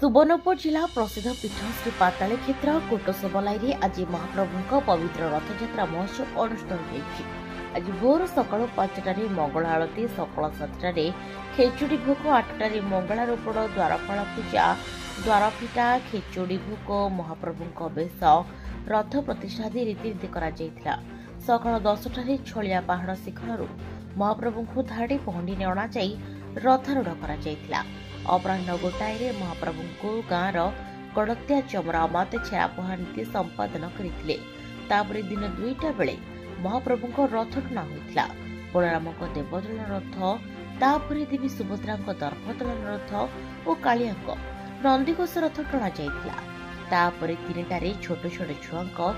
सुवर्णपुर जिला प्रसिद्ध पीठ श्री पाताली क्षेत्र कोटसबलाई आज महाप्रभु पवित्र रथयात्रा महोत्सव अनुष्ठित आज भोर सका 5टार मंगल आरती सका 7टार खेचुड़ी भोग 8टार मंगलारोपण द्वारपाल पूजा द्वारफिटा खेचुड़ी भोग महाप्रभु बेश रथ प्रतिष्ठा आदि रीतिनीति करा सका 10टार छलिया पहाड़ शिखर महाप्रभु धाड़ी पहंडी अणा रथारूढ़ करा अपराह गोटाए महाप्रभु गाँवर गड़त्या चमरा अमात छेरापहा नीति संपादन करते दिन 2टा बेले महाप्रभु रथ टଣା होता बलराम देवदलन रथ तापर देवी सुभद्रा दर्पदलन रथ और कालिया नंदीघोष रथ टଣା तापर 3टार छोट छोट छुआ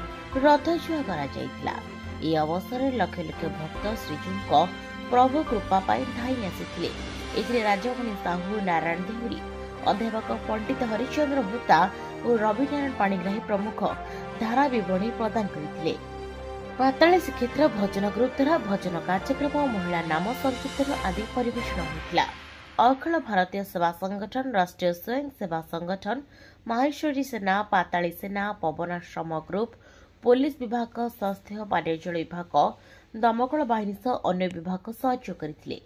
रथ छुआ कर अवसर लक्ष लक्ष भक्त श्रीजू प्रभु कृपा धाई आसी राजमणि साहू नारायण देहुरी अध्यापक पंडित हरिचंद्र भूता और रविनारायण पाणिग्राही प्रमुख धारा विवरणी प्रदान करते। पाताली श्रीक्षेत्र भजन ग्रुप द्वारा भजन कार्यक्रम और महिला नाम संकीर्तन आदि परिवेषण होता। अखिल भारतीय सेवा संगठन राष्ट्रीय स्वयं सेवा संगठन माहेश्वरी सेना पाताली सेना पवनाश्रम ग्रुप पुलिस विभाग स्वास्थ्य पानीय जल विभाग दमकल बाहिनी सह अन्य विभाग सहयोग करते।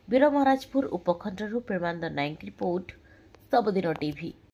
वीरमहाराजपुर उपखंड प्रेमानंद नायक रिपोर्ट सबुदिन टीवी।